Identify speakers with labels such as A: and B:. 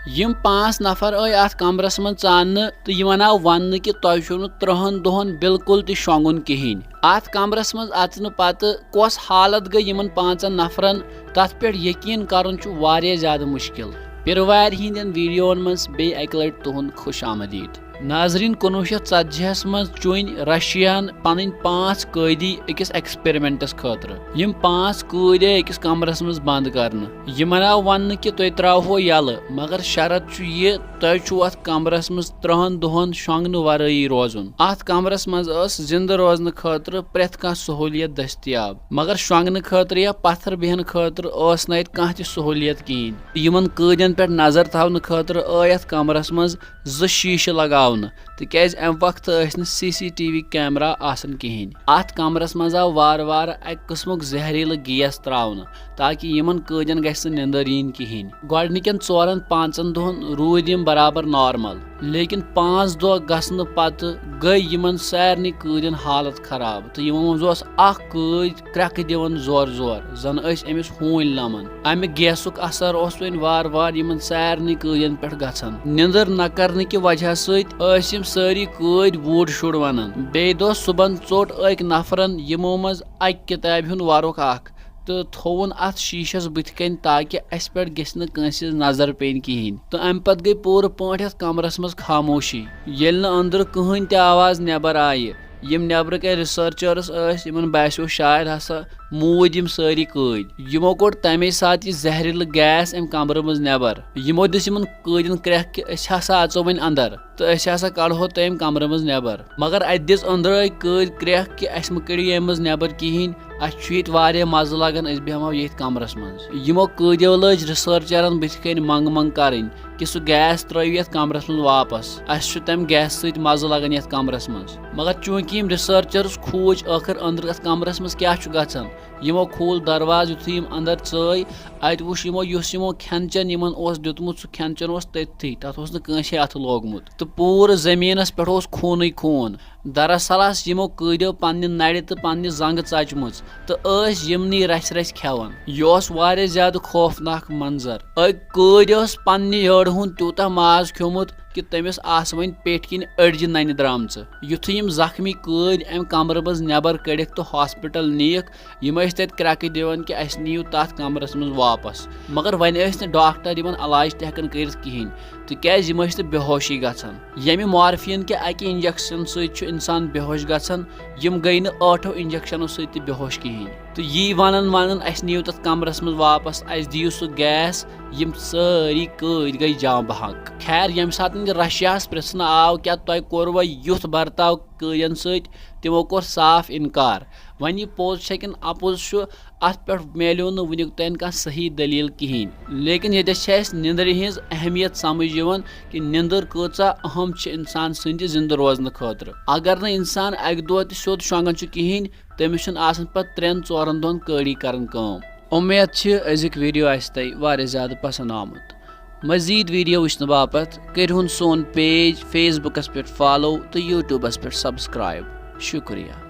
A: यम 5 नफर आई अत कमरस मन चान तो यमन आव वन कि तुम छो 3 दोहन बिल्कुल ति शोंगुन कहें। अत कमरस मज अचन पत कस हालत गई यमन 5 नफरन तथ पे यकीन करन वारिया ज्यादा मुश्किल। पिरवार हिंदन वीडियोन मज बे अक लट तुहद खुश आमदीद। नाजरीन 1940 मज चुन रशियान पन 5 कैदी अकिस एक्सपेरिमेंटस खतर। यम 5 कैद अकिस कमरस मज बंद करन। यमन आव वन कि तुम त्रो यल मगर शरत यह तुम अत कमरस मज 3 दोहन शोंगन वरई रोजुन। अत कमरस मज जिंद रोजन खतर प्रेथ कह सहूलियत दस्तियाब मगर शोंगन खतर या पत्थर बेहन खतर न कह त सहूलियत कहें। यमन कैदन पे नजर थवन खतर अत कमरस मज 2 शीशे लगा तिकाज अम वक्त CCTV कैमरा आसन कहें। अत कमरस मज आव वार वार अक किस्मुक जहरील गैस त्रावन ताकि यमन कैदन गस निंदर यीन कहें। गोडनिकन 4-5 दोहन रूद यम बराबर नॉर्मल लेकिन 5 दोह गसन पत गई यमन सारनी कैदन हालत खराब तो यमन मज कैद क्रक दिवन जोर जोर जन अमिस हून लमन। अमि गैसुक असर वार वार यमन सारनी कैदन पे गछन। निंदर न करने की वजह सम सारी कैद वूड शुड वनान। बे दो सुबन चोट अक नफरन यमो मज अक किताब हुन वारुक अख तो थोवन अत शीशस बुथ कन ताकि अस पे गस नजर पेन कहें। तो अम पत गई पूर पाट अत कमरस मज खामोशी येल न अंदर कहन त आवाज नेबर आय। यम नेबर के रिसर्चर्स यमन बास्यो शायद हसा मूद यम सारी कैद। यमो कोड़ तमे साथ यह जहरील गैस अम कमर मज नेबर। यमो दिस यमन कैदन क्रैक कि अस हसा अचो वन अंदर तो अस हसा कड़ो तम कमर मज नेबर मगर अत दिस अंदर कैद क्रैक कि अस म कड़ो अम मज नेबर कहें। अत वारिया मज लगन अस बेहमो ये कमरस मज। यमो कैदियों लज रिसर्चरन बुथ कन मंग मंग करें कि सह गैस त्रो ये कमरस मज वापस अस तम गैस सत मज लगन ये कमरस मज। मगर चूंकि यम रिसर्चर्स खोज आखिर अंदर अत कमरस मज क्या गछन यमो खोल दरवाज युथ यम अंदर च अत वुच यमो खेन चन यमन दितमुत सह खेन चन तथी तथ नसे अथ लोगमुत तो पूर जमीनस पे खून खून। दरअसल यमो कैदियों पन्ने नड़ तो पन्ने जंग चचम तो यमनी रस रस खेवन। यह वारिया ज्यादा खौफनाक मंजर। अक कैद पन्ने यड़ हुंद तूता माज खियोमुत कि तमिस आस वन पेट किन अड़ज नन द्रामच। युथ यम जख्मी कैद अम कमर मज नेबर कड़िक तो हॉस्पिटल नीक यम तत क्रक दिवन कि अस नीव तथ कमरस मज वापस मगर वन डॉक्टर यमन इलाज तहन कर कहें तिकाज यम बेहोशी गछन। यमि मॉर्फिन के अक इंजेक्शन सत इंसान बेहोश गछन यम गई न 8 इंजेक्शनों सत बेहोश कहें। तो यी वन अस नीव तथ कमरस मज वापस अस दियो सह गैस यम सारी कैद गई जाँ बहक। खैर यम सात रशियास प्रश्न आव क्या तुम कोरवा युथ बर्ताव कैदन सत तिमो कोर साफ इनकार। वन यह पोज कि अपोज अत पे मिलो वुनिक तान कह सही दलील कहें। लेकिन ये निंदर हिंज अहमियत समझ यवन कि निंदर कचा अहम इंसान सद जिंद रोजन खतर। अगर न इंसान अक दो सोद शोंगन कहें तमिस पे 3-4 दोहन कैदी करन काम। उम्मीद अजुक वीडियो तुम ज्यादा पसंद आमुत। मजीद वीडियो वुचन बापत करिहुन सोन पेज फेसबुकस पे फॉलो तो यूट्यूबस पे सब्सक्राइब। शुक्रिया।